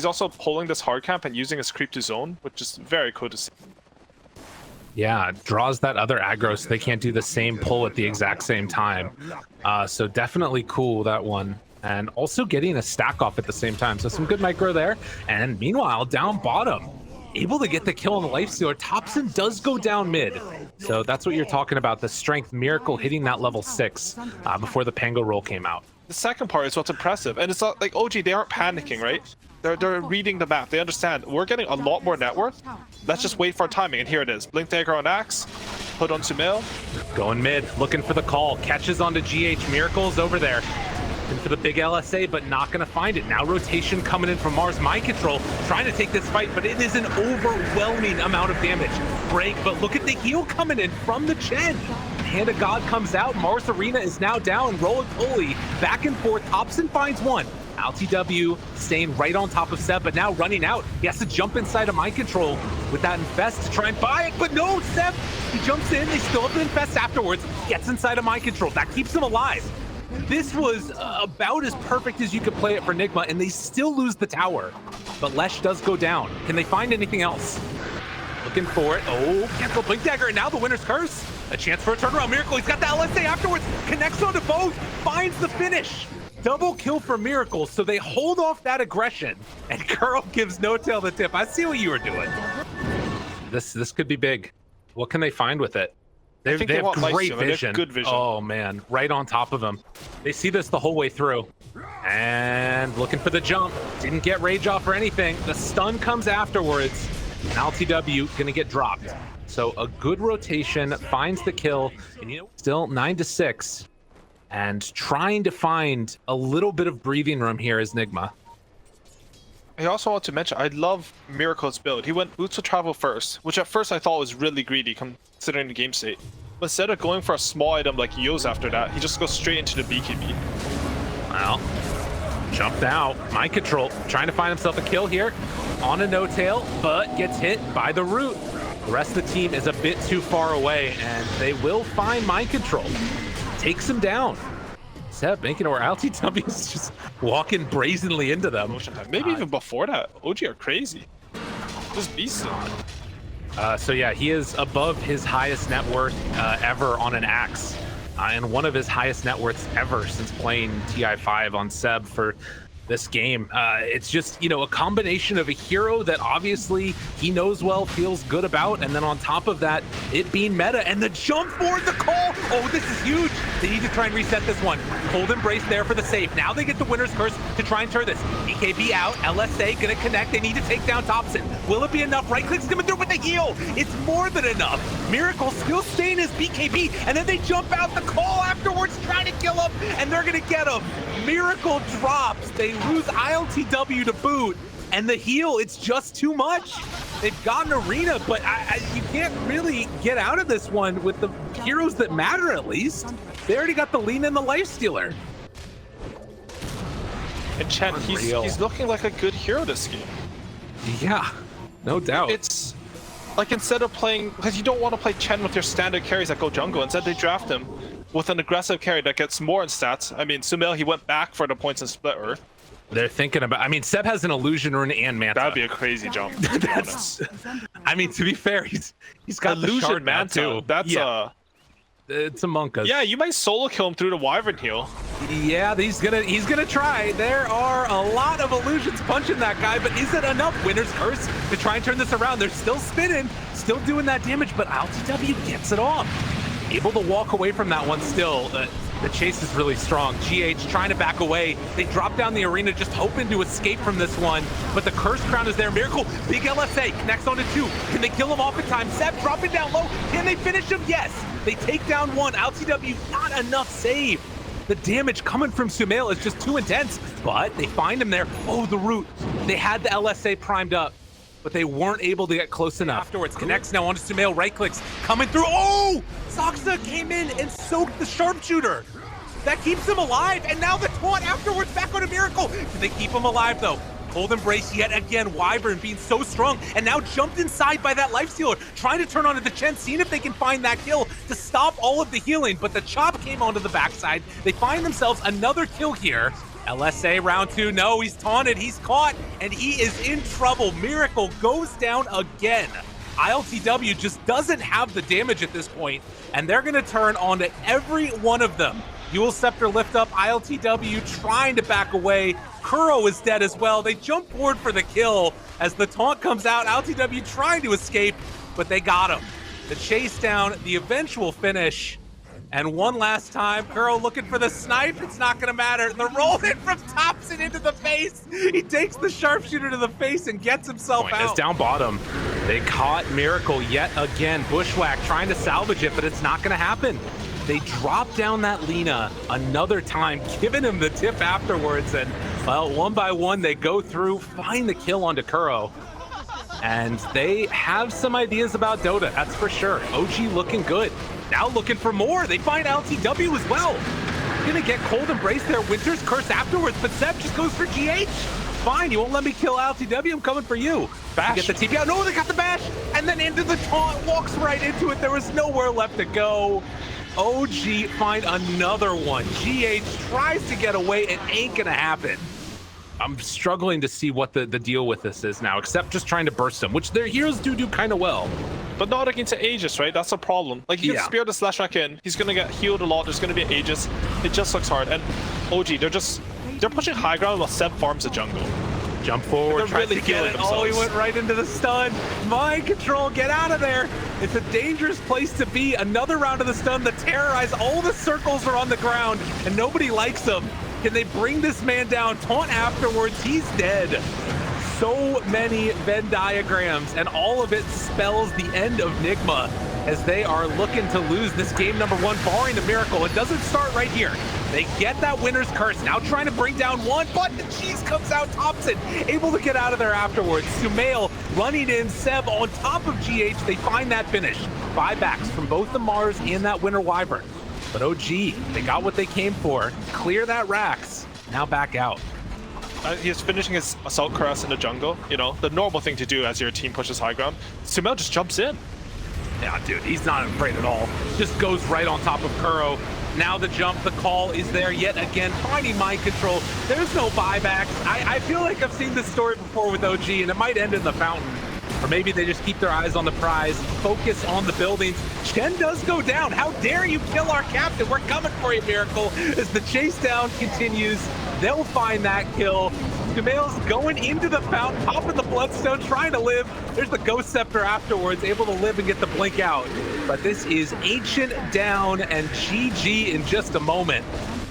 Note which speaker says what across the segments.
Speaker 1: he's also pulling this hard camp and using his creep to zone, which is very cool to see.
Speaker 2: Yeah, draws that other aggro so they can't do the same pull at the exact same time. So definitely cool, that one. And also getting a stack off at the same time. So some good micro there. And meanwhile, down bottom, able to get the kill on the lifestealer. Thompson does go down mid. So that's what you're talking about, the strength miracle hitting that level 6 before the Pango roll came out.
Speaker 1: The second part is what's impressive. And it's not like OG, they aren't panicking, right? They're reading the map. They understand we're getting a lot more net worth. Let's just wait for our timing. And here it is. Blink Dagger on Axe. Put on Sumail.
Speaker 2: Going mid, looking for the call. Catches onto GH. Miracle's over there. Looking for the big LSA, but not going to find it. Now rotation coming in from Mars. Mind Control trying to take this fight, but it is an overwhelming amount of damage. Break, but look at the heal coming in from the Chen. Hand of God comes out. Mars Arena is now down. Roly-poly, back and forth. Thompson finds one. LTW staying right on top of Seb, but now running out. He has to jump inside of Mind Control with that Infest to try and buy it, but no, Seb, he jumps in. They still have the Infest afterwards. Gets inside of Mind Control. That keeps him alive. This was about as perfect as you could play it for Nigma, and they still lose the tower. But Lesh does go down. Can they find anything else? Looking for it. Oh, cancel Blink Dagger, and now the Winner's Curse. A chance for a turnaround. Miracle, he's got the LSA afterwards. Connects onto both, finds the finish. Double kill for Miracle, so they hold off that aggression, and Curl gives No Tail the tip. I see what you were doing. This could be big. What can they find with it? They have great vision.
Speaker 1: Good vision.
Speaker 2: Oh man, right on top of them. They see this the whole way through. And looking for the jump. Didn't get rage off or anything. The stun comes afterwards. And LTW gonna get dropped. So a good rotation, finds the kill, and you know, still 9-6. And trying to find a little bit of breathing room here is Nigma.
Speaker 1: I also want to mention, I love Miracle's build. He went Boots of Travel first, which at first I thought was really greedy considering the game state. But instead of going for a small item like Yo's after that, he just goes straight into the BKB.
Speaker 2: Well, jumped out. Mind Control, trying to find himself a kill here on a No Tail, but gets hit by the root. The rest of the team is a bit too far away, and they will find Mind Control. Takes him down. Seb making it where LTW is just walking brazenly into them.
Speaker 1: Maybe even before that. OG are crazy. Just beast.
Speaker 2: So yeah, he is above his highest net worth ever on an Axe. And one of his highest net worths ever since playing TI5 on Seb for this game. It's just, you know, a combination of a hero that obviously he knows well, feels good about, and then on top of that, it being meta, and the jump forward, the call. Oh, this is huge. They need to try and reset this one. Cold Embrace there for the save. Now they get the Winner's Curse to try and turn this. BKB out, LSA gonna connect. They need to take down Thompson. Will it be enough? Right click's coming through with the heal. It's more than enough. Miracle still staying as BKB, and then they jump out the call afterwards, trying to kill him, and they're gonna get him. Miracle drops. They lose ILTW to boot, and the heal, it's just too much. They've got an arena, but you can't really get out of this one with the heroes that matter, at least. They already got the lean and the lifestealer.
Speaker 1: And Chen, he's looking like a good hero this game.
Speaker 2: Yeah, no doubt.
Speaker 1: It's like, instead of playing, because you don't want to play Chen with your standard carries that go jungle, instead they draft him with an aggressive carry that gets more in stats. I mean, Sumail, he went back for the points in Split Earth.
Speaker 2: They're thinking about, I mean, Seb has an illusion rune and Manta.
Speaker 1: That'd be a crazy jump.
Speaker 2: That's, I mean, to be fair, he's got
Speaker 1: illusion
Speaker 2: the shard
Speaker 1: Manta
Speaker 2: too.
Speaker 1: That's
Speaker 2: it's a Monka.
Speaker 1: Yeah, you might solo kill him through the Wyvern heal.
Speaker 2: Yeah, he's gonna try. There are a lot of illusions punching that guy, but is it enough? Winner's Curse to try and turn this around. They're still spinning, still doing that damage, but LTW gets it off. Able to walk away from that one still. The chase is really strong. GH trying to back away. They drop down the arena just hoping to escape from this one, but the Curse Crown is there. Miracle, big LSA, connects onto 2. Can they kill him off in time? Seb dropping down low. Can they finish him? Yes. They take down 1. LTW, not enough save. The damage coming from Sumail is just too intense, but they find him there. Oh, the root. They had the LSA primed up, but they weren't able to get close enough. Afterwards, connects now onto Sumail, right clicks, coming through. Oh! Saksa came in and soaked the sharpshooter. That keeps him alive, and now the taunt afterwards back on a Miracle. Can they keep him alive though? Cold Embrace yet again, Wyvern being so strong, and now jumped inside by that lifestealer, trying to turn onto the Chen, seeing if they can find that kill to stop all of the healing, but the chop came onto the backside. They find themselves another kill here, LSA round 2, no, he's taunted, he's caught, and he is in trouble. Miracle goes down again. ILTW just doesn't have the damage at this point, and they're gonna turn onto every one of them. Dual Scepter lift up, ILTW trying to back away. Kuro is dead as well. They jump forward for the kill as the taunt comes out. ILTW trying to escape, but they got him. The chase down, the eventual finish. And one last time, Kuro looking for the snipe. It's not gonna matter. The roll hit from Thompson into the face. He takes the sharpshooter to the face and gets himself out. It's down bottom. They caught Miracle yet again. Bushwhack trying to salvage it, but it's not gonna happen. They drop down that Lina another time, giving him the tip afterwards. And well, one by one, they go through, find the kill onto Kuro. And they have some ideas about Dota, that's for sure. OG looking good. Now looking for more. They find LTW as well. Gonna get Cold Embrace there. Winter's Curse afterwards, but Seb just goes for GH. Fine, you won't let me kill LTW. I'm coming for you. Bash. Get the TP out. No, they got the bash. And then into the taunt. Walks right into it. There was nowhere left to go. OG find another one. GH tries to get away. It ain't gonna happen. I'm struggling to see what the deal with this is now, except just trying to burst them, which their heroes do kind of well.
Speaker 1: But not against Aegis, right? That's a problem. Like, you can spear the slash back in. He's gonna get healed a lot. There's gonna be Aegis. It just looks hard. And OG, they're pushing high ground while Seb farms the jungle.
Speaker 2: Jump forward, tries to get it. Oh, he went right into the stun. Mind control, get out of there. It's a dangerous place to be. Another round of the stun, the terrorize. All the circles are on the ground, and nobody likes them. Can they bring this man down? Taunt afterwards, he's dead. So many Venn diagrams, and all of it spells the end of Nigma as they are looking to lose this game number 1, barring the miracle. It doesn't start right here. They get that winner's curse, now trying to bring down one, but the cheese comes out. Thompson able to get out of there afterwards. Sumail running in, Seb on top of GH. They find that finish. Buybacks from both the Mars and that winner Wyvern. But OG, they got what they came for. Clear that Rax, now back out.
Speaker 1: He's finishing his Assault Caress in the jungle, you know, the normal thing to do as your team pushes high ground. Sumail just jumps in.
Speaker 2: Yeah, dude, he's not afraid at all. Just goes right on top of Kuro. Now the jump, the call is there yet again. Finding mind control. There's no buybacks. I feel like I've seen this story before with OG, and it might end in the fountain. Or maybe they just keep their eyes on the prize, focus on the buildings. Chen does go down. How dare you kill our captain? We're coming for you, Miracle. As the chase down continues, they'll find that kill. Sumail's going into the fountain, popping the Bloodstone, trying to live. There's the Ghost Scepter afterwards, able to live and get the blink out. But this is Ancient down and GG in just a moment.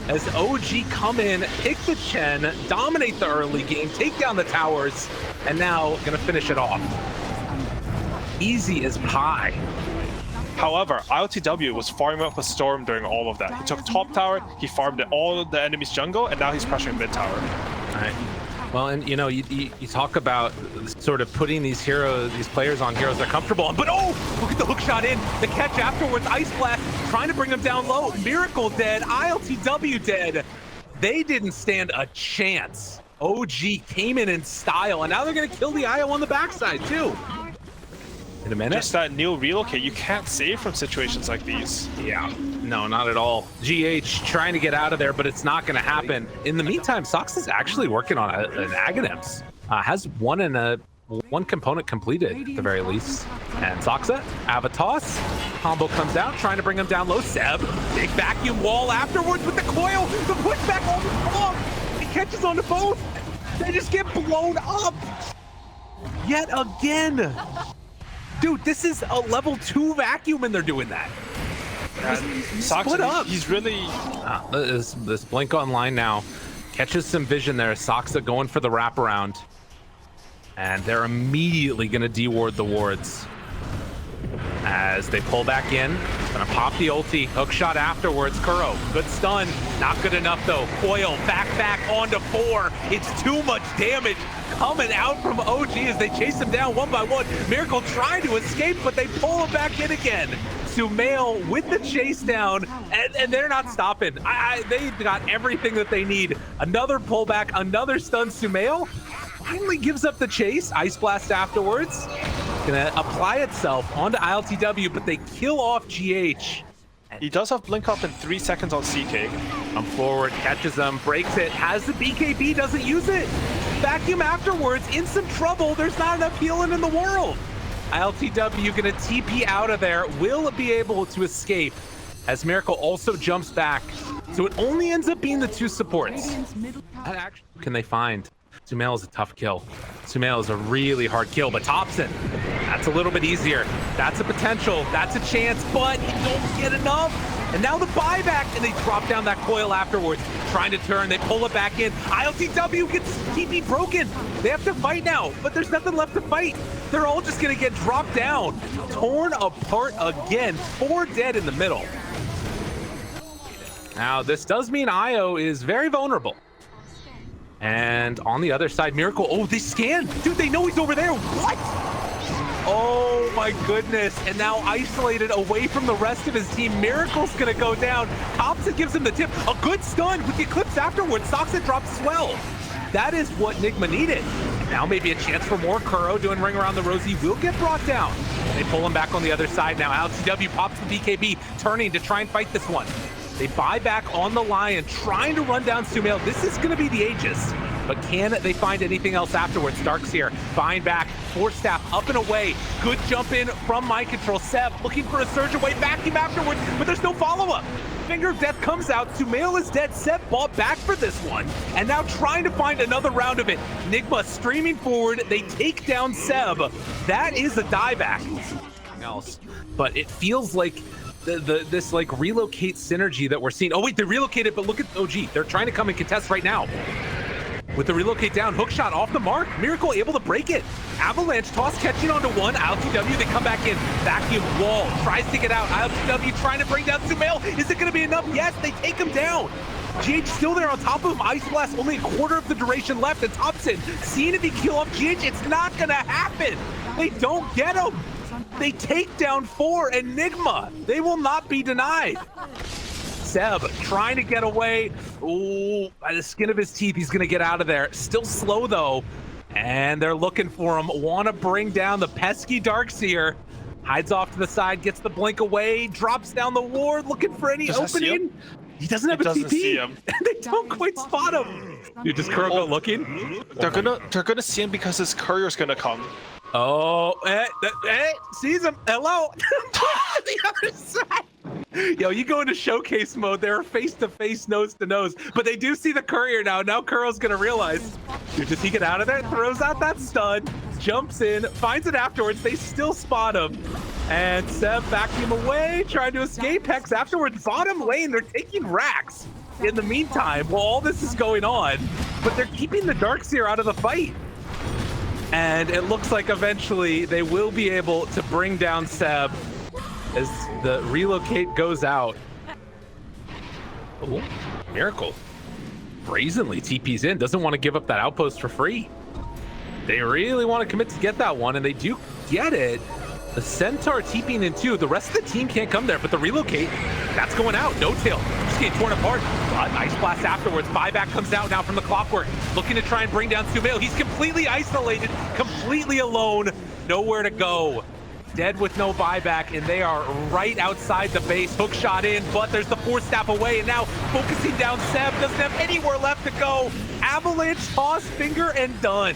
Speaker 2: As OG come in, pick the Chen, dominate the early game, take down the towers, and now gonna finish it off. Easy as pie.
Speaker 1: However, ILTW was farming up a Storm during all of that. He took top tower, he farmed all the enemy's jungle, and now he's pressuring mid tower.
Speaker 2: All right. Well, and you know, you talk about sort of putting these players on heroes they're comfortable on, but oh, look at the hook shot in, the catch afterwards, Ice Blast, trying to bring them down low. Miracle dead, ILTW dead. They didn't stand a chance. OG came in style, and now they're gonna kill the IO on the backside too. In a minute.
Speaker 1: Just that new relocate, you can't save from situations like these.
Speaker 2: Yeah, no, not at all. GH trying to get out of there, but it's not going to happen. In the meantime, Sox is actually working on an Aghanim's. Has one component completed at the very least. And Soxa, Avatos, combo comes out, trying to bring him down low. Seb, big vacuum wall afterwards with the coil, the pushback on the block. He catches onto both. They just get blown up yet again. Dude, this is a level 2 vacuum and they're doing that. Split up.
Speaker 1: He's really...
Speaker 2: This Blink online now catches some vision there. Soxa going for the wraparound. And they're immediately going to deward the wards. As they pull back in, gonna pop the ulti, hook shot afterwards. Kuro, good stun, not good enough though. Coil, back onto 4. It's too much damage coming out from OG as they chase him down one by one. Miracle trying to escape, but they pull him back in again. Sumail with the chase down, and they're not stopping. They've got everything that they need. Another pullback, another stun. Sumail finally gives up the chase. Ice Blast afterwards. Gonna apply itself onto ILTW, but they kill off GH.
Speaker 1: He does have blink up in 3 seconds on CK.
Speaker 2: Come forward, catches him, breaks it, has the BKB, doesn't use it. Vacuum afterwards, in some trouble. There's not enough healing in the world. LTW gonna TP out of there, will be able to escape as Miracle also jumps back. So it only ends up being the 2 supports. That actually, can they find? Sumail is a tough kill. Sumail is a really hard kill, but Thompson, that's a little bit easier. That's a potential, that's a chance, but you don't get enough. And now the buyback, and they drop down that coil afterwards, trying to turn, they pull it back in. ILTW gets TP broken. They have to fight now, but there's nothing left to fight. They're all just gonna get dropped down, torn apart again, 4 dead in the middle. Now, this does mean Io is very vulnerable. And on the other side, Miracle, oh, they scan. Dude, they know he's over there. What? Oh my goodness. And now isolated away from the rest of his team. Miracle's gonna go down. Thompson gives him the tip. A good stun with the Eclipse afterwards. Soxa drops as well. That is what Nigma needed. And now maybe a chance for more. Kuro doing ring around the rosy will get brought down. They pull him back on the other side now. LTW pops the BKB, turning to try and fight this one. They buy back on the Lion, trying to run down Sumail. This is going to be the Aegis, but can they find anything else afterwards? Dark's here, buying back, Force Staff up and away. Good jump in from Mind Control. Seb looking for a surge away, vacuum afterwards, but there's no follow-up. Finger of Death comes out, Sumail is dead. Seb bought back for this one, and now trying to find another round of it. Nigma streaming forward, they take down Seb. That is a dieback. Else, but it feels like this like relocate synergy that we're seeing. Oh wait, they relocated, but look at OG. They're trying to come and contest right now. With the relocate down, hook shot off the mark. Miracle able to break it. Avalanche toss catching onto one. ILTW, they come back in. Vacuum wall, tries to get out. ILTW trying to bring down Sumail. Is it gonna be enough? Yes, they take him down. GH still there on top of him. Ice Blast, only a quarter of the duration left. And Thompson, seeing if he kill off GH, it's not gonna happen. They don't get him. They take down 4 and Nigma. They will not be denied. Seb trying to get away. Ooh, by the skin of his teeth, he's gonna get out of there. Still slow though. And they're looking for him. Wanna bring down the pesky Darkseer. Hides off to the side, gets the blink away, drops down the ward, looking for any opening. He doesn't have a TP. They don't quite spot him. Dude, does Kuro go looking?
Speaker 1: They're gonna see him because his courier's gonna come.
Speaker 2: Oh, sees him. Hello. The other side. Yo, you go into showcase mode. They're face to face, nose to nose, but they do see the courier now. Now Kuro's gonna realize. Dude, does he get out of there? Throws out that stun, jumps in, finds it afterwards. They still spot him. And Seb vacuum away, trying to escape. Hex afterwards, bottom lane, they're taking racks in the meantime while all this is going on, but they're keeping the Darkseer out of the fight. And it looks like eventually they will be able to bring down Seb as the relocate goes out. Oh, Miracle brazenly TP's in, doesn't want to give up that outpost for free. They really want to commit to get that one, and they do get it. The Centaur TPing in too. The rest of the team can't come there, but the relocate, that's going out. No tail, just getting torn apart. Ice Blast afterwards. Buyback comes out now from the Clockwork, looking to try and bring down Sumail. He's completely isolated, completely alone, nowhere to go. Dead with no buyback, and they are right outside the base. Hook shot in, but there's the Force Staff away, and now focusing down Seb, doesn't have anywhere left to go. Avalanche toss, finger, and done.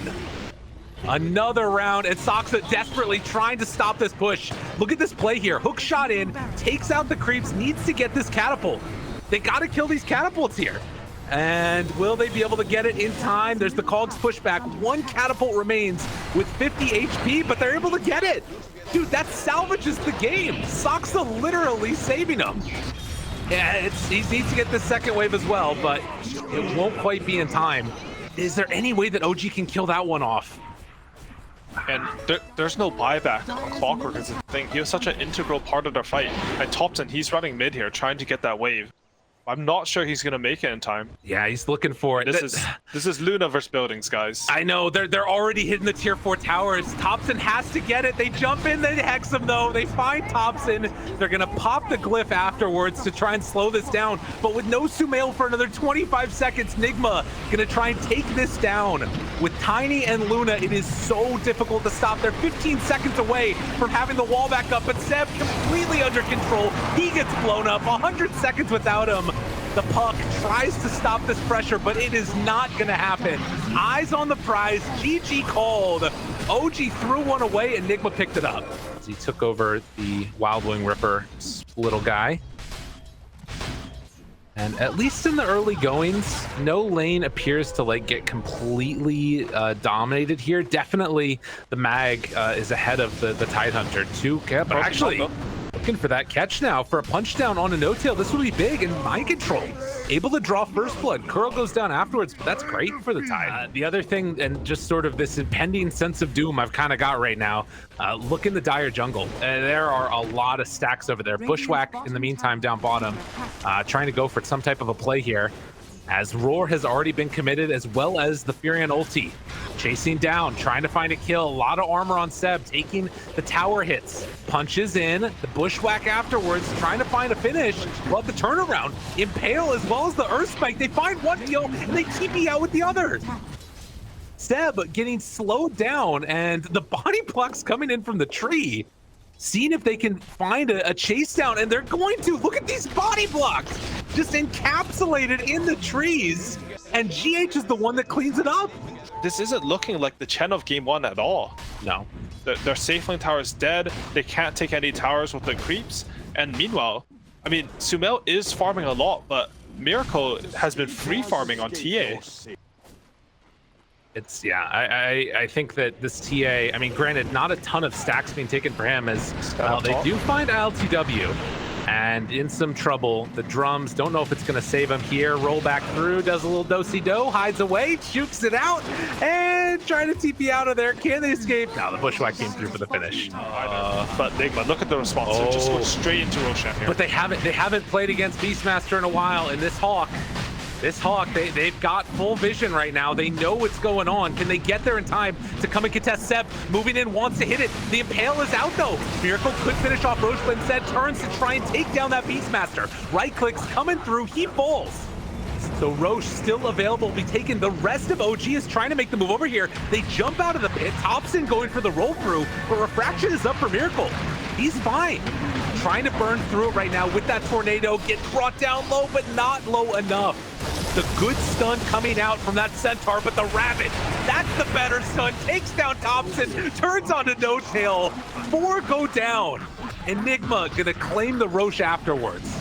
Speaker 2: Another round, and Soxa desperately trying to stop this push. Look at this play here. Hook shot in, takes out the creeps, needs to get this catapult. They gotta kill these catapults here. And will they be able to get it in time? There's the Cogs pushback. 1 catapult remains with 50 HP, but they're able to get it. Dude, that salvages the game. Soxa literally saving them. Yeah, he needs to get the second wave as well, but it won't quite be in time. Is there any way that OG can kill that one off?
Speaker 1: And there's no buyback on Clockwork is the thing. He was such an integral part of their fight. And Thompson, he's running mid here, trying to get that wave. I'm not sure he's gonna make it in time.
Speaker 2: Yeah, he's looking for it.
Speaker 1: This is Luna versus buildings, guys.
Speaker 2: I know, they're already hitting the tier 4 towers. Thompson has to get it. They jump in, they hex him though. They find Thompson. They're gonna pop the glyph afterwards to try and slow this down. But with no Sumail for another 25 seconds, Nigma gonna try and take this down. With Tiny and Luna, it is so difficult to stop. They're 15 seconds away from having the wall back up, but Seb completely under control. He gets blown up, 100 seconds without him. The puck tries to stop this pressure, but it is not going to happen. Eyes on the prize. GG called. OG threw one away, and Nigma picked it up. He took over the Wild Wing Ripper little guy. And at least in the early goings, no lane appears to like get completely dominated here. Definitely the Mag is ahead of the Tidehunter too. But actually, looking for that catch now for a punch down on a no-tail. This will be big, and mind control. Able to draw first blood. Curl goes down afterwards, but that's great for the Tide. The other thing, and just sort of this impending sense of doom I've kind of got right now, look in the dire jungle. There are a lot of stacks over there. Bushwhack, in the meantime, down bottom, trying to go for some type of a play here, as Roar has already been committed, as well as the Furion ulti. Chasing down, trying to find a kill. A lot of armor on Seb, taking the tower hits. Punches in, the Bushwhack afterwards, trying to find a finish. Love the turnaround. Impale as well as the Earth Spike. They find one kill, and they TP out with the other. Seb getting slowed down, and the body blocks coming in from the tree. Seeing if they can find a chase down, and they're going to. Look at these body blocks, just encapsulated in the trees, and GH is the one that cleans it up.
Speaker 1: This isn't looking like the Chen of game 1 at all.
Speaker 2: No.
Speaker 1: Their safe lane tower is dead. They can't take any towers with the creeps. And meanwhile, I mean, Sumail is farming a lot, but Miracle has been free farming on TA.
Speaker 2: It's, yeah, I think that this TA, I mean, granted, not a ton of stacks being taken for him, as they do find LTW, and in some trouble. The drums, don't know if it's going to save him here. Roll back through, does a little do-si-do, hides away, jukes it out, and trying to TP out of there. Can they escape? No, the Bushwhack came through for the finish.
Speaker 1: But Nigma, look at the response. They're just going straight into Roshan here.
Speaker 2: But they haven't played against Beastmaster in a while, and this Hawk, they've got full vision right now. They know what's going on. Can they get there in time to come and contest? Seb moving in, wants to hit it. The Impale is out though. Miracle could finish off Roche, but instead turns to try and take down that Beastmaster. Right clicks coming through, he falls. So Roche still available to be taken. The rest of OG is trying to make the move over here. They jump out of the pit. Thompson going for the roll through, but Refraction is up for Miracle. He's fine. Trying to burn through it right now with that tornado. Gets brought down low, but not low enough. The good stun coming out from that Centaur, but the Rabbit, that's the better stun. Takes down Thompson, turns on to No Tail. 4 go down. Enigma gonna claim the Roche afterwards.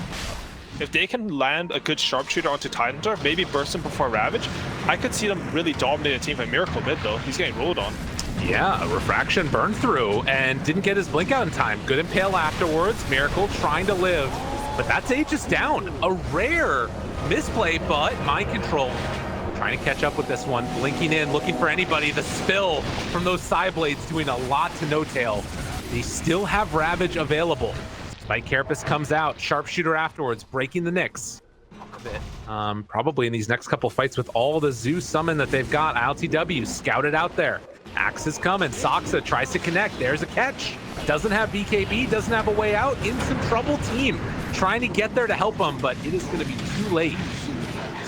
Speaker 1: If they can land a good sharpshooter onto Tidehunter, maybe burst him before Ravage, I could see them really dominate a team like Miracle mid though. He's getting rolled on.
Speaker 2: Yeah, a Refraction burned through and didn't get his blink out in time. Good Impale afterwards. Miracle trying to live, but that's Aegis down. A rare misplay, but mind control. Trying to catch up with this one. Blinking in, looking for anybody. The spill from those side blades doing a lot to No Tail. They still have Ravage available. Spike Carapace comes out. Sharpshooter afterwards, breaking the Nyx. Probably in these next couple fights with all the Zoo summon that they've got. LTW scouted out there. Axe is coming. Soxa tries to connect. There's a catch. Doesn't have BKB, doesn't have a way out. In some trouble, team trying to get there to help them, but it is going to be too late.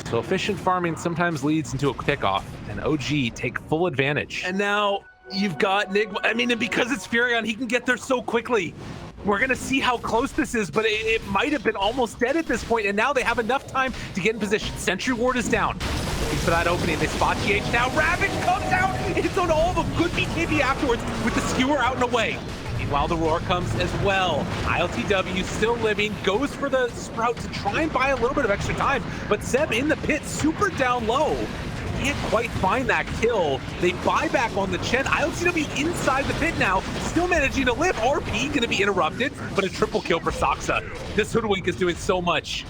Speaker 2: So efficient farming sometimes leads into a pickoff, and OG take full advantage. And now you've got Nigma. I mean, and because it's Furion, he can get there so quickly. We're going to see how close this is, but it might have been almost dead at this point, and now they have enough time to get in position. Sentry Ward is down. Looking for that opening. They spot GH now. Ravage comes out. It's on all of them. Good BKB afterwards with the skewer out and away. Meanwhile, the Roar comes as well. ILTW still living, goes for the Sprout to try and buy a little bit of extra time, but Seb in the pit, super down low. Can't quite find that kill. They buy back on the Chen. ILTW inside the pit now, still managing to live. RP gonna be interrupted, but a triple kill for Soxa. This Hoodwink is doing so much.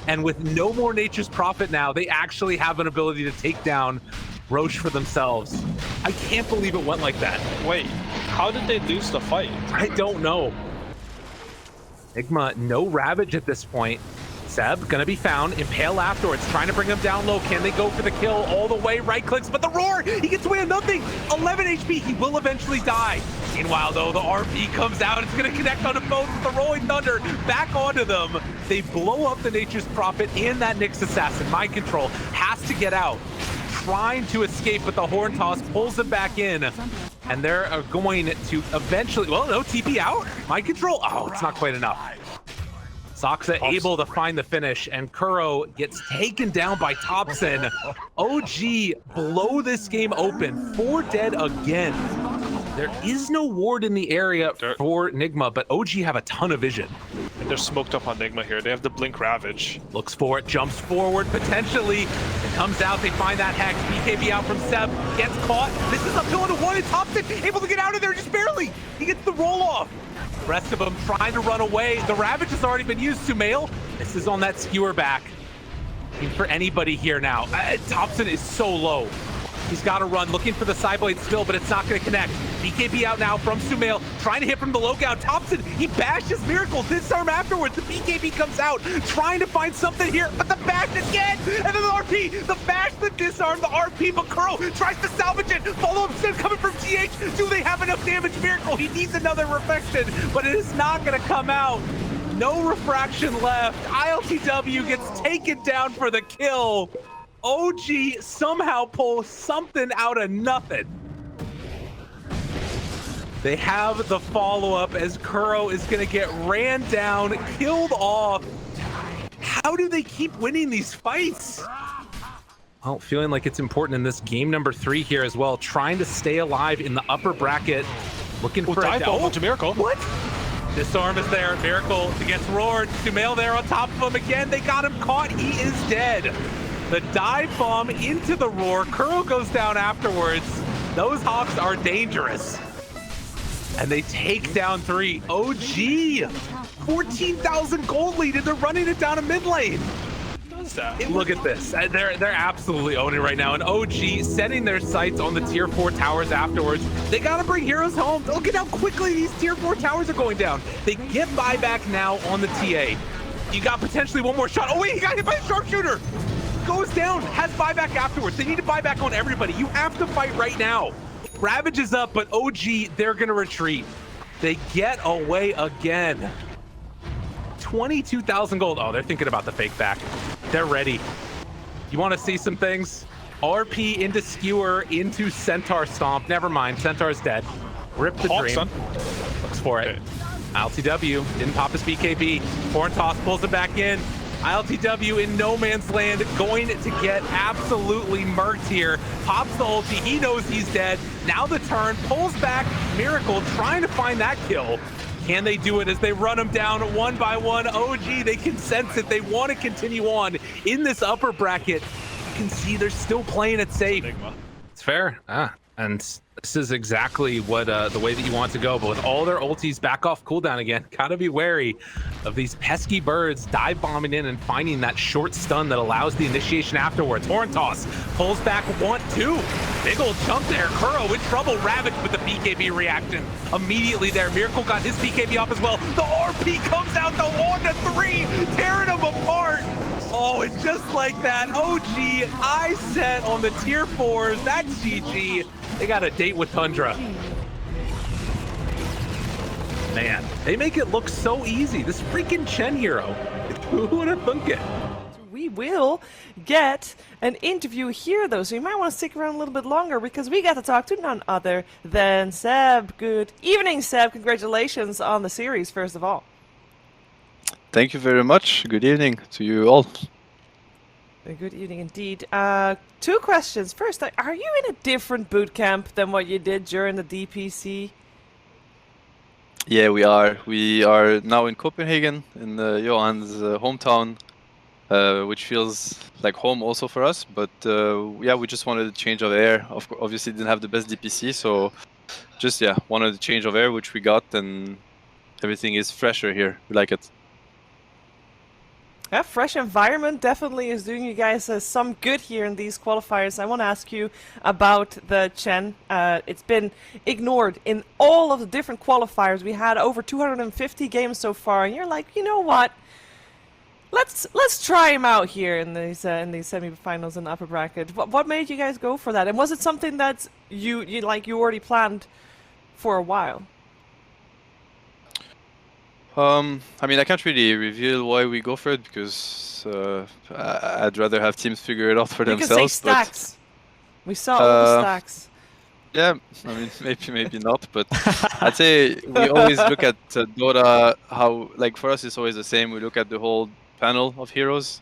Speaker 2: And with no more Nature's Prophet now, they actually have an ability to take down Roche for themselves. I can't believe it went like that.
Speaker 1: Wait, how did they lose the fight?
Speaker 2: I don't know. Nigma, no Ravage at this point. Seb gonna be found. Impale afterwards, trying to bring him down low. Can they go for the kill all the way? Right clicks, but the roar, he gets away with nothing. 11 HP, he will eventually die. Meanwhile, though, the RP comes out. It's gonna connect onto both with the Rolling Thunder back onto them. They blow up the Nature's Prophet and that Nyx Assassin. Mind Control has to get out, trying to escape, but the Horn Toss pulls them back in. And they're going to eventually, well, no, TP out. Mind Control, oh, it's not quite enough. Saksa able to find the finish, and Kuro gets taken down by Thompson. OG blow this game open, 4 dead again. There is no ward in the area for Nigma, but OG have a ton of vision.
Speaker 1: And they're smoked up on Nigma here. They have the Blink Ravage.
Speaker 2: Looks for it, jumps forward, potentially. It comes out, they find that Hex. BKB out from Seb, gets caught. This is uphill into 1, and Thompson able to get out of there just barely. He gets the roll off. The rest of them trying to run away. The Ravage has already been used. Sumail, this is on that skewer back. Looking for anybody here now. Thompson is so low. He's got to run, looking for the Sideblade still, but it's not going to connect. BKB out now from Sumail, trying to hit from the low ground. Thompson, he bashes Miracle. Disarm afterwards. The BKB comes out, trying to find something here, but the bash again! And then the RP, the bash, the disarm, the RP, but Kuro tries to salvage it. Follow-up stun coming from TH. Do they have enough damage? Miracle, he needs another reflection, but it is not going to come out. No refraction left. ILTW gets taken down for the kill. OG somehow pulls something out of nothing. They have the follow-up as Kuro is going to get ran down, killed off. How do they keep winning these fights? Well, feeling like it's important in this game number 3 here as well. Trying to stay alive in the upper bracket. Looking for a
Speaker 1: dive bomb to Miracle.
Speaker 2: What? Disarm is there. Miracle gets roared. Sumail there on top of him again. They got him caught. He is dead. The dive bomb into the roar. Kuro goes down afterwards. Those Hawks are dangerous. And they take down 3. OG, 14,000 gold lead, and they're running it down a mid lane. Look at this. They're absolutely owning right now. And OG setting their sights on the tier 4 towers afterwards. They got to bring heroes home. Look at how quickly these tier 4 towers are going down. They get buyback now on the TA. You got potentially one more shot. Oh wait, he got hit by a sharpshooter. Goes down, has buyback afterwards. They need to buy back on everybody. You have to fight right now. Ravage is up, but OG, they're gonna retreat. They get away again. 22,000 gold. Oh, they're thinking about the fake back. They're ready. You wanna see some things? RP into Skewer, into Centaur Stomp. Never mind, Centaur's dead. Rip the dream.
Speaker 1: Son.
Speaker 2: Looks for it. ILTW, didn't pop his BKB. Horn Toss pulls it back in. ILTW in no man's land, going to get absolutely murked here. Pops the ulti, he knows he's dead. Now the turn, pulls back, Miracle trying to find that kill. Can they do it as they run him down one by one? OG, they can sense it. They want to continue on in this upper bracket. You can see they're still playing it safe. It's fair. And this is exactly what the way that you want to go. But with all their ultis back off cooldown again, gotta be wary of these pesky birds dive bombing in and finding that short stun that allows the initiation afterwards. Horn Toss pulls back 1, 2. Big old jump there. Kuro in trouble. Ravage with the BKB reaction immediately there. Miracle got his BKB off as well. The RP comes out the 1 to 3, tearing them apart. Oh, and just like that, OG, I set on the tier 4s. That's GG. They got a date with Tundra. Man, they make it look so easy. This freaking Chen hero. Who would have thunk it?
Speaker 3: We will get an interview here, though, so you might want to stick around a little bit longer because we got to talk to none other than Seb. Good evening, Seb. Congratulations on the series, first of all.
Speaker 4: Thank you very much. Good evening to you all.
Speaker 3: Good evening indeed. 2 questions. First, are you in a different boot camp than what you did during the DPC?
Speaker 4: Yeah, we are. We are now in Copenhagen, in Johan's hometown, which feels like home also for us. But yeah, we just wanted a change of air. Obviously, didn't have the best DPC, so just wanted a change of air, which we got, and everything is fresher here. We like it.
Speaker 3: A fresh environment definitely is doing you guys some good here in these qualifiers. I want to ask you about the Chen. It's been ignored in all of the different qualifiers. We had over 250 games so far, and you're like, you know what? Let's try him out here in these semifinals in the upper bracket. What made you guys go for that? And was it something that you already planned for a while?
Speaker 4: I mean, I can't really reveal why we go for it because I'd rather have teams figure it out for
Speaker 3: You can say
Speaker 4: themselves.
Speaker 3: stacks. We saw all the stacks.
Speaker 4: Yeah, I mean, maybe not, but I'd say we always look at Dota, how, like, for us it's always the same. We look at the whole panel of heroes.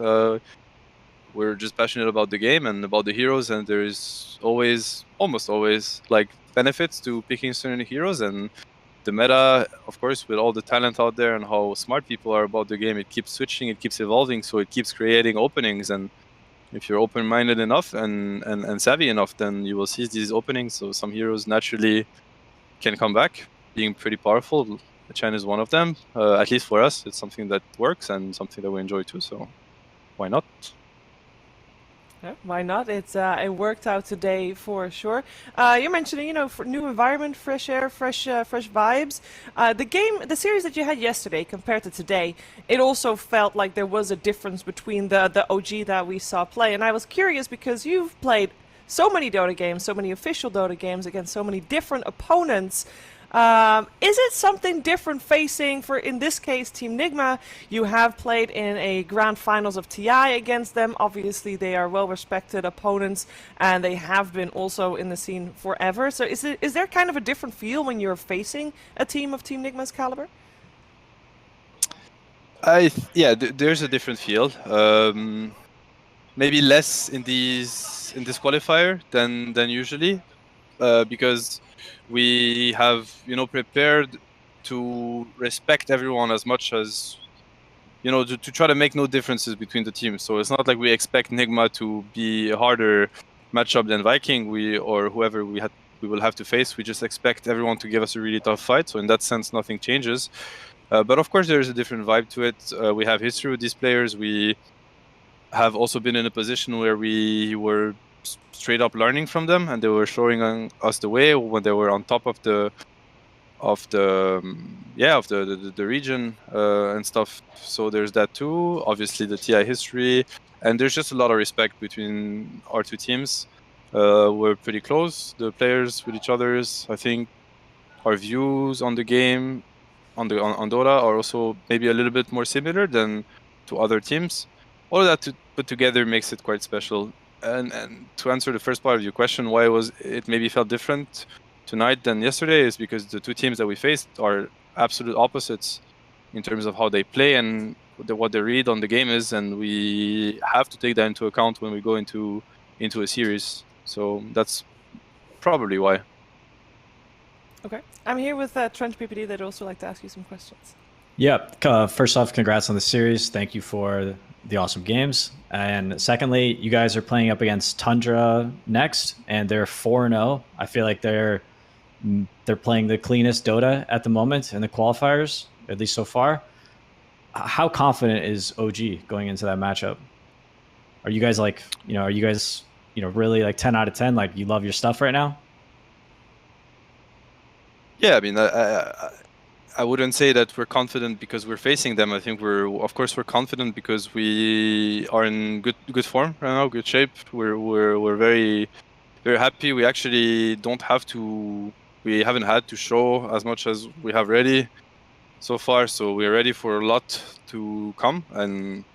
Speaker 4: We're just passionate about the game and about the heroes, and there is almost always, like, benefits to picking certain heroes. And the meta, of course, with all the talent out there and how smart people are about the game, it keeps switching, it keeps evolving, so it keeps creating openings. And if you're open-minded enough and savvy enough, then you will seize these openings. So some heroes naturally can come back, being pretty powerful. Chen is one of them. At least for us, it's something that works and something that we enjoy too. So why not?
Speaker 3: Yeah, why not? It worked out today for sure. You're mentioning, for new environment, fresh air, fresh vibes. The series that you had yesterday compared to today, it also felt like there was a difference between the OG that we saw play. And I was curious because you've played so many Dota games, so many official Dota games against so many different opponents. Is it something different facing, in this case, Team Nigma? You have played in a grand finals of TI against them. Obviously, they are well-respected opponents, and they have been also in the scene forever. So is there kind of a different feel when you're facing a team of Team Nigma's caliber?
Speaker 4: There's a different feel. Maybe less in this qualifier than usually, because we have prepared to respect everyone as much as to try to make no differences between the teams. So it's not like we expect Nigma to be a harder matchup than Viking or whoever we will have to face. We just expect everyone to give us a really tough fight. So in that sense, nothing changes. But of course, there is a different vibe to it. We have history with these players. We have also been in a position where we were straight up learning from them, and they were showing us the way when they were on top of the region and stuff. So there's that too. Obviously the TI history, and there's just a lot of respect between our two teams. We're pretty close, the players with each others. I think our views on the game on Dota are also maybe a little bit more similar than to other teams. All of that put together makes it quite special. And to answer the first part of your question, why it maybe felt different tonight than yesterday, is because the two teams that we faced are absolute opposites in terms of how they play and what they read on the game is, and we have to take that into account when we go into a series. So that's probably why.
Speaker 3: Okay. I'm here with Trench PPD. They'd also like to ask you some questions.
Speaker 5: Yeah. First off, congrats on the series. Thank you for the awesome games. And secondly, you guys are playing up against Tundra next, and they're 4-0. I feel like they're playing the cleanest Dota at the moment in the qualifiers, at least so far. How confident is OG going into that matchup? Are you guys really like 10 out of 10? Like, you love your stuff right now?
Speaker 4: Yeah, I mean, I wouldn't say that we're confident because we're facing them. I think we're confident because we are in good form right now, good shape. We're very, very happy. We actually we haven't had to show as much as we have ready so far. So we're ready for a lot to come, and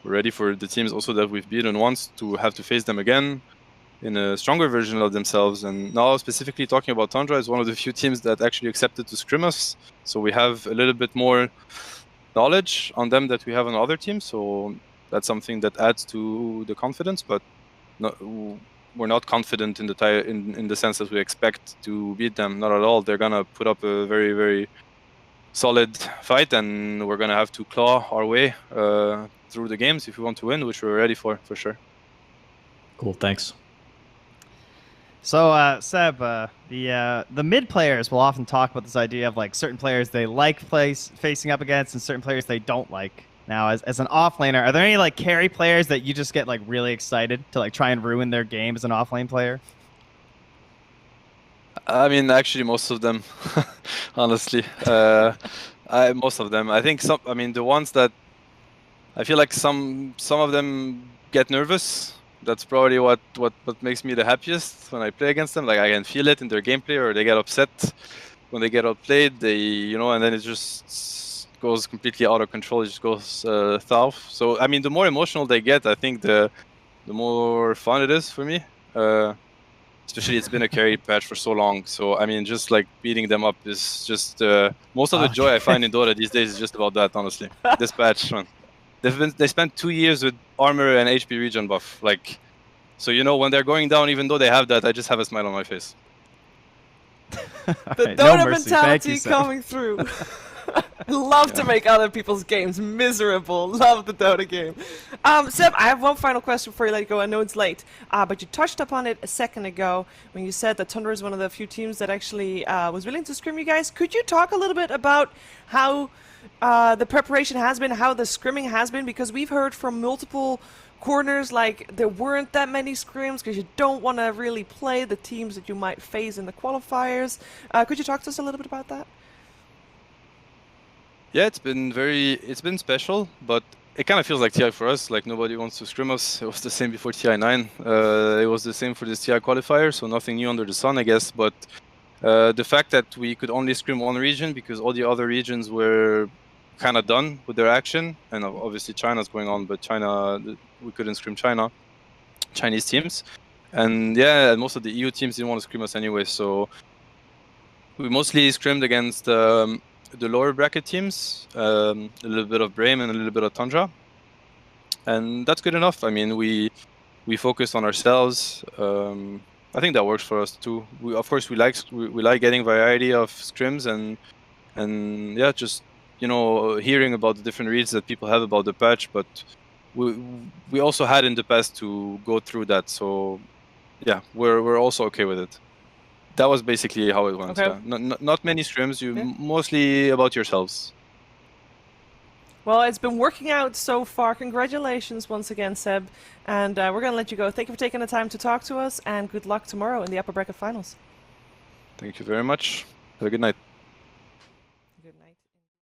Speaker 4: we're ready for the teams also that we've beaten once to have to face them again in a stronger version of themselves. And now specifically talking about Tundra, is one of the few teams that actually accepted to scrim us. So we have a little bit more knowledge on them that we have on other teams. So that's something that adds to the confidence, but we're not confident in the sense that we expect to beat them. Not at all. They're gonna put up a very, very solid fight, and we're gonna have to claw our way through the games if we want to win, which we're ready for sure.
Speaker 5: Cool, thanks.
Speaker 6: So, Seb, the mid players will often talk about this idea of like certain players they like facing up against and certain players they don't like. Now, as an offlaner, are there any like carry players that you just get like really excited to like try and ruin their game as an offlane player?
Speaker 4: I mean, actually, most of them, honestly, most of them. I think the ones that I feel like some of them get nervous. That's probably what makes me the happiest when I play against them. Like I can feel it in their gameplay, or they get upset when they get outplayed. They, and then it just goes completely out of control. It just goes south. So I mean, the more emotional they get, I think the more fun it is for me. Especially it's been a carry patch for so long. So I mean, just like beating them up is just most of the joy I find in Dota these days is just about that. Honestly, this patch, man. They spent 2 years with armor and HP regen buff, like, so when they're going down, even though they have that, I just have a smile on my face.
Speaker 3: The
Speaker 6: Right,
Speaker 3: Dota
Speaker 6: no mercy. Thank
Speaker 3: mentality
Speaker 6: you, Seb.
Speaker 3: coming through. Love to make other people's games miserable. Love the Dota game. Seb, I have one final question before you let go. I know it's late, but you touched upon it a second ago when you said that Tundra is one of the few teams that actually was willing to scrim you guys. Could you talk a little bit about how the preparation has been, how the scrimming has been? Because we've heard from multiple corners like there weren't that many scrims because you don't want to really play the teams that you might face in the qualifiers. Could you talk to us a little bit about that?
Speaker 4: Yeah, it's been special, but it kind of feels like TI for us. Like nobody wants to scrim us. It was the same before TI9. It was the same for this TI qualifier, so nothing new under the sun, I guess. But the fact that we could only scrim one region because all the other regions were kind of done with their action, and obviously China's going on, but we couldn't scrim Chinese teams, and yeah, most of the EU teams didn't want to scrim us anyway. So we mostly scrimmed against the lower bracket teams, a little bit of Brame and a little bit of Tundra, and that's good enough. I mean, we focused on ourselves. I think that works for us too. Of course we like getting variety of scrims and yeah, just hearing about the different reads that people have about the patch, but we also had in the past to go through that, so yeah, we're also okay with it. That was basically how it went.
Speaker 3: Okay.
Speaker 4: Yeah. Not many scrims. Mostly about yourselves.
Speaker 3: Well, it's been working out so far. Congratulations once again, Seb. And we're going to let you go. Thank you for taking the time to talk to us, and good luck tomorrow in the upper bracket finals.
Speaker 4: Thank you very much. Have a good night.